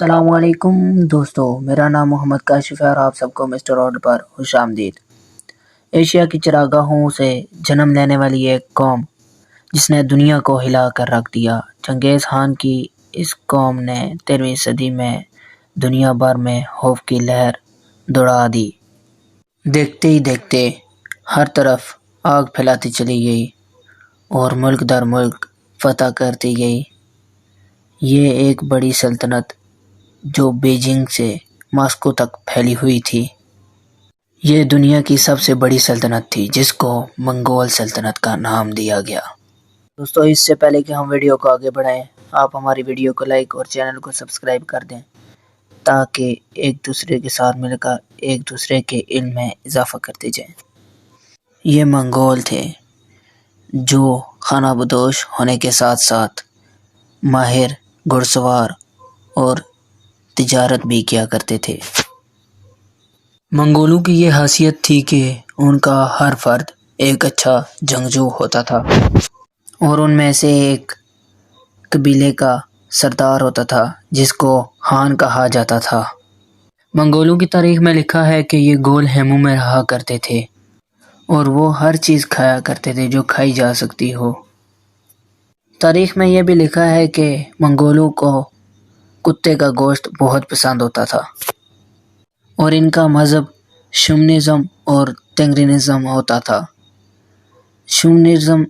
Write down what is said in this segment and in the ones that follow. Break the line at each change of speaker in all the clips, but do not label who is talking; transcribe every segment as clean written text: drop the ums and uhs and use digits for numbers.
السلام علیکم دوستو، میرا نام محمد کاشف ہے اور آپ سب کو مسٹر آرڈر پر خوش آمدید۔ ایشیا کی چراگاہوں سے جنم لینے والی ایک قوم جس نے دنیا کو ہلا کر رکھ دیا، چنگیز خان کی اس قوم نے 13ویں صدی میں دنیا بھر میں خوف کی لہر دوڑا دی۔ دیکھتے ہی دیکھتے ہر طرف آگ پھیلاتی چلی گئی اور ملک در ملک فتح کرتی گئی۔ یہ ایک بڑی سلطنت جو بیجنگ سے ماسکو تک پھیلی ہوئی تھی، یہ دنیا کی سب سے بڑی سلطنت تھی جس کو منگول سلطنت کا نام دیا گیا۔ دوستو، اس سے پہلے کہ ہم ویڈیو کو آگے بڑھائیں، آپ ہماری ویڈیو کو لائک اور چینل کو سبسکرائب کر دیں تاکہ ایک دوسرے کے ساتھ مل کر ایک دوسرے کے علم میں اضافہ کرتے جائیں۔ یہ منگول تھے جو خانہ بدوش ہونے کے ساتھ ساتھ ماہر گھڑ سوار اور تجارت بھی کیا کرتے تھے۔ منگولوں کی یہ حیثیت تھی کہ ان کا ہر فرد ایک اچھا جنگجو ہوتا تھا اور ان میں سے ایک قبیلے کا سردار ہوتا تھا جس کو خان کہا جاتا تھا۔ منگولوں کی تاریخ میں لکھا ہے کہ یہ گول خیموں میں رہا کرتے تھے اور وہ ہر چیز کھایا کرتے تھے جو کھائی جا سکتی ہو۔ تاریخ میں یہ بھی لکھا ہے کہ منگولوں کو کتے کا گوشت بہت پسند ہوتا تھا اور ان کا مذہب شمنزم اور تنگرینزم ہوتا تھا۔ شمنزم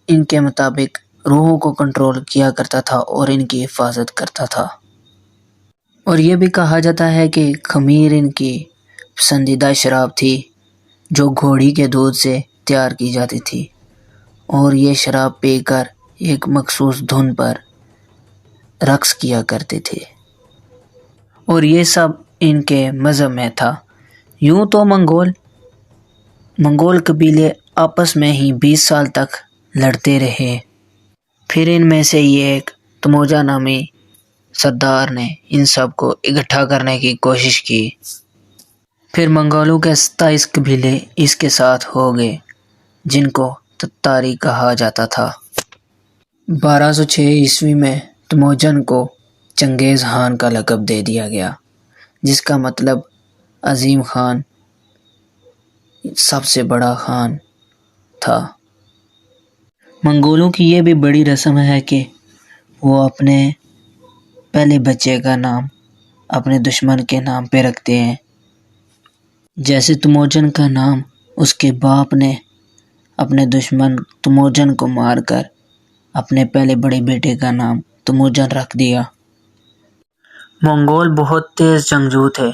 ان کے مطابق روحوں کو کنٹرول کیا کرتا تھا اور ان کی حفاظت کرتا تھا، اور یہ بھی کہا جاتا ہے کہ خمیر ان کی پسندیدہ شراب تھی جو گھوڑی کے دودھ سے تیار کی جاتی تھی، اور یہ شراب پی کر ایک مخصوص دھن پر رقص کیا کرتے تھے، اور یہ سب ان کے مذہب میں تھا۔ یوں تو منگول قبیلے آپس میں ہی 20 سال تک لڑتے رہے۔ پھر ان میں سے یہ ایک تموجا نامی سردار نے ان سب کو اکٹھا کرنے کی کوشش کی۔ پھر منگولوں کے 27 قبیلے اس کے ساتھ ہو گئے جن کو تتاری کہا جاتا تھا۔ 1206 عیسوی میں تموجن کو چنگیز خان کا لقب دے دیا گیا جس کا مطلب عظیم خان، سب سے بڑا خان تھا۔ منگولوں کی یہ بھی بڑی رسم ہے کہ وہ اپنے پہلے بچے کا نام اپنے دشمن کے نام پہ رکھتے ہیں۔ جیسے تموجن کا نام اس کے باپ نے اپنے دشمن تموجن کو مار کر اپنے پہلے بڑے بیٹے کا نام تموجن رکھ دیا۔ منگول بہت تیز جنگجو تھے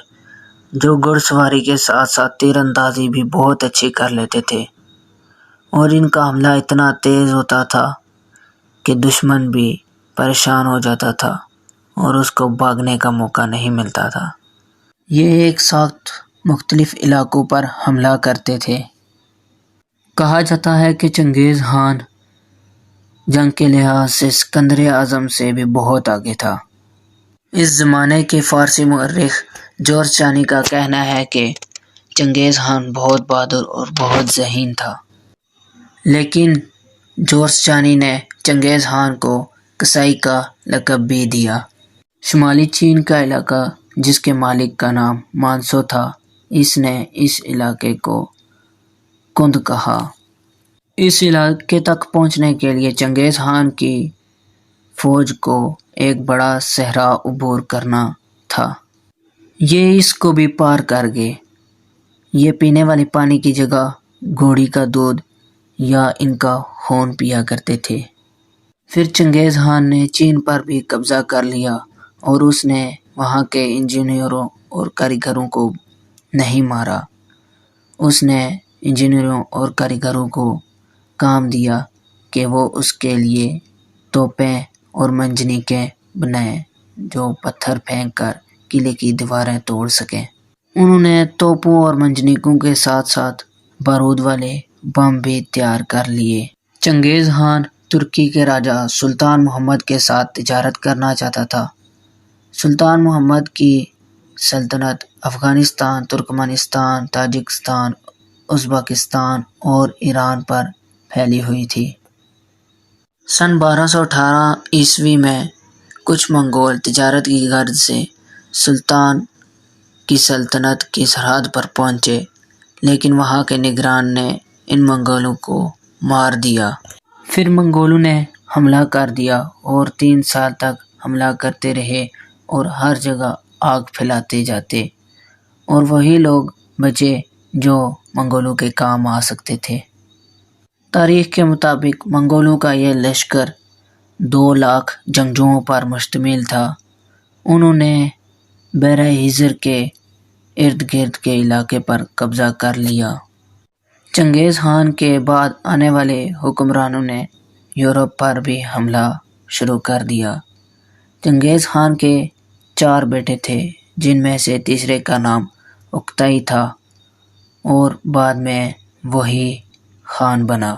جو گھڑ سواری کے ساتھ ساتھ تیر اندازی بھی بہت اچھی کر لیتے تھے، اور ان کا حملہ اتنا تیز ہوتا تھا کہ دشمن بھی پریشان ہو جاتا تھا اور اس کو بھاگنے کا موقع نہیں ملتا تھا۔ یہ ایک ساتھ مختلف علاقوں پر حملہ کرتے تھے۔ کہا جاتا ہے کہ چنگیز خان جنگ کے لحاظ سے اسکندر اعظم سے بھی بہت آگے تھا۔ اس زمانے کے فارسی مورخ جورجانی کا کہنا ہے کہ چنگیز خان بہت بہادر اور بہت ذہین تھا، لیکن جورجانی نے چنگیز خان کو قصائی کا لقب بھی دیا۔ شمالی چین کا علاقہ جس کے مالک کا نام مانسو تھا، اس نے اس علاقے کو کند کہا۔ اس علاقے تک پہنچنے کے لیے چنگیز خان کی فوج کو ایک بڑا صحرا عبور کرنا تھا۔ یہ اس کو بھی پار کر گئے۔ یہ پینے والے پانی کی جگہ گھوڑی کا دودھ یا ان کا خون پیا کرتے تھے۔ پھر چنگیز خان نے چین پر بھی قبضہ کر لیا اور اس نے وہاں کے انجینئروں اور کاریگروں کو نہیں مارا۔ اس نے انجینئروں اور کاریگروں کو کام دیا کہ وہ اس کے لیے توپیں اور منجنیقیں بنائیں جو پتھر پھینک کر قلعے کی دیواریں توڑ سکیں۔ انہوں نے توپوں اور منجنیقوں کے ساتھ ساتھ بارود والے بم بھی تیار کر لیے۔ چنگیز خان ترکی کے راجا سلطان محمد کے ساتھ تجارت کرنا چاہتا تھا۔ سلطان محمد کی سلطنت افغانستان، ترکمانستان، تاجکستان، ازبکستان اور ایران پر پھیلی ہوئی تھی۔ سن 1218 عیسوی میں کچھ منگول تجارت کی غرض سے سلطان کی سلطنت کی سرحد پر پہنچے، لیکن وہاں کے نگران نے ان منگولوں کو مار دیا۔ پھر منگولوں نے حملہ کر دیا اور 3 سال تک حملہ کرتے رہے اور ہر جگہ آگ پھیلاتے جاتے، اور وہی لوگ بچے جو منگولوں کے کام آ سکتے تھے۔ تاریخ کے مطابق منگولوں کا یہ لشکر 2 لاکھ جنگجوؤں پر مشتمل تھا۔ انہوں نے بحیرہ ہیزر کے ارد گرد کے علاقے پر قبضہ کر لیا۔ چنگیز خان کے بعد آنے والے حکمرانوں نے یورپ پر بھی حملہ شروع کر دیا۔ چنگیز خان کے 4 بیٹے تھے، جن میں سے تیسرے کا نام اوکتائی تھا اور بعد میں وہی خان بنا۔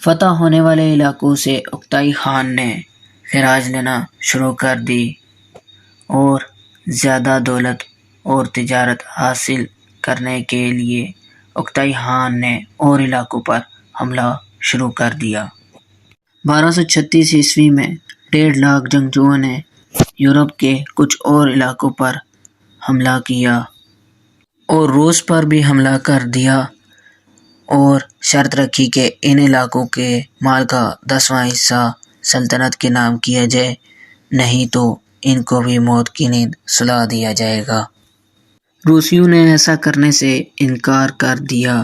فتح ہونے والے علاقوں سے اوکتائی خان نے خراج لینا شروع کر دی اور زیادہ دولت اور تجارت حاصل کرنے کے لیے اوکتائی خان نے اور علاقوں پر حملہ شروع کر دیا۔ 1236 عیسوی میں 1.5 لاکھ جنگجوؤں نے یورپ کے کچھ اور علاقوں پر حملہ کیا اور روس پر بھی حملہ کر دیا اور شرط رکھی کہ ان علاقوں کے مال کا 10واں حصہ سلطنت کے نام کیا جائے، نہیں تو ان کو بھی موت کی نیند سلا دیا جائے گا۔ روسیوں نے ایسا کرنے سے انکار کر دیا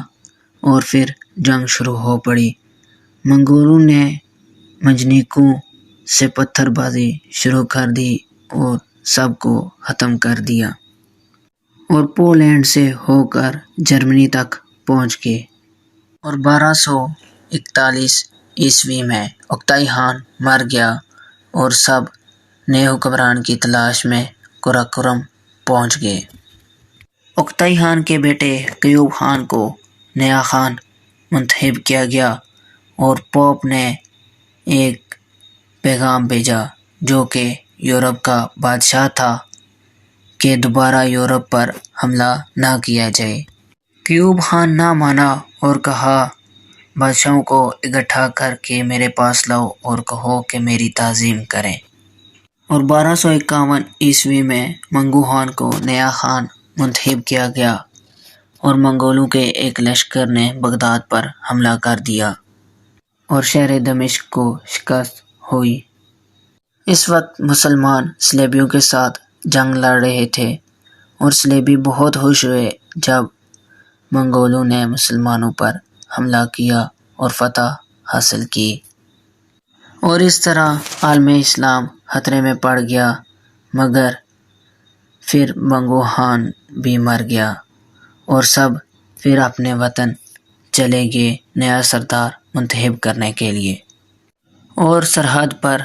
اور پھر جنگ شروع ہو پڑی۔ منگولوں نے منجنیقوں سے پتھر بازی شروع کر دی اور سب کو ختم کر دیا اور پولینڈ سے ہو کر جرمنی تک پہنچ گئے۔ اور 1241 عیسوی میں اوکتائی خان مر گیا اور سب نئے حکمران کی تلاش میں قراقرم پہنچ گئے۔ اوکتائی خان کے بیٹے قیوب خان کو نیا خان منتخب کیا گیا اور پوپ نے ایک پیغام بھیجا جو کہ یورپ کا بادشاہ تھا کہ دوبارہ یورپ پر حملہ نہ کیا جائے۔ قیوب خان نہ مانا اور کہا، بادشاہوں کو اکٹھا کر کے میرے پاس لاؤ اور کہو کہ میری تعظیم کریں۔ اور 1251 عیسوی میں منگو خان کو نیا خان منتخب کیا گیا اور منگولوں کے ایک لشکر نے بغداد پر حملہ کر دیا اور شہر دمشق کو شکست ہوئی۔ اس وقت مسلمان صلیبیوں کے ساتھ جنگ لڑ رہے تھے اور صلیبی بہت خوش ہوئے جب منگولوں نے مسلمانوں پر حملہ کیا اور فتح حاصل کی، اور اس طرح عالم اسلام خطرے میں پڑ گیا۔ مگر پھر منگو خان بھی مر گیا اور سب پھر اپنے وطن چلے گئے نیا سردار منتخب کرنے کے لیے، اور سرحد پر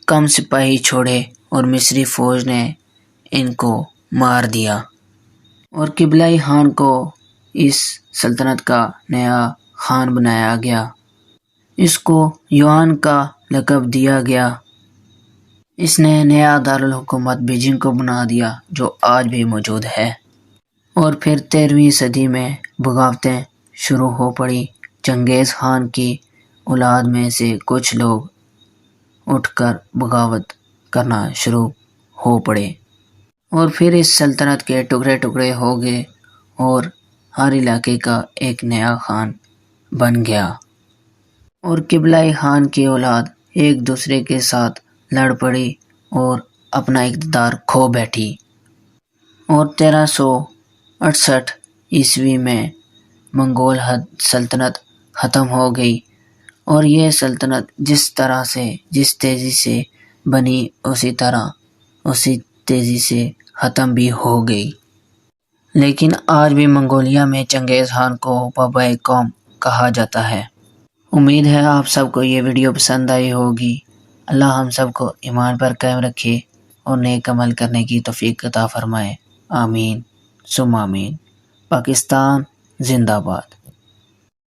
کم سپاہی چھوڑے اور مصری فوج نے ان کو مار دیا اور قبلائی خان کو اس سلطنت کا نیا خان بنایا گیا۔ اس کو یوان کا لقب دیا گیا۔ اس نے نیا دارالحکومت بیجنگ کو بنا دیا جو آج بھی موجود ہے۔ اور پھر 13ویں صدی میں بغاوتیں شروع ہو پڑی۔ چنگیز خان کی اولاد میں سے کچھ لوگ اٹھ کر بغاوت کرنا شروع ہو پڑے اور پھر اس سلطنت کے ٹکڑے ٹکڑے ہو گئے اور ہر علاقے کا ایک نیا خان بن گیا، اور قبلائی خان کی اولاد ایک دوسرے کے ساتھ لڑ پڑی اور اپنا اقتدار کھو بیٹھی۔ اور 1368 عیسوی میں منگول سلطنت ختم ہو گئی، اور یہ سلطنت جس تیزی سے بنی اسی تیزی سے ختم بھی ہو گئی۔ لیکن آج بھی منگولیا میں چنگیز خان کو بابائے قوم کہا جاتا ہے۔ امید ہے آپ سب کو یہ ویڈیو پسند آئی ہوگی۔ اللہ ہم سب کو ایمان پر قائم رکھے اور نیک عمل کرنے کی توفیق عطا فرمائے۔ آمین ثم آمین۔ پاکستان زندہ باد۔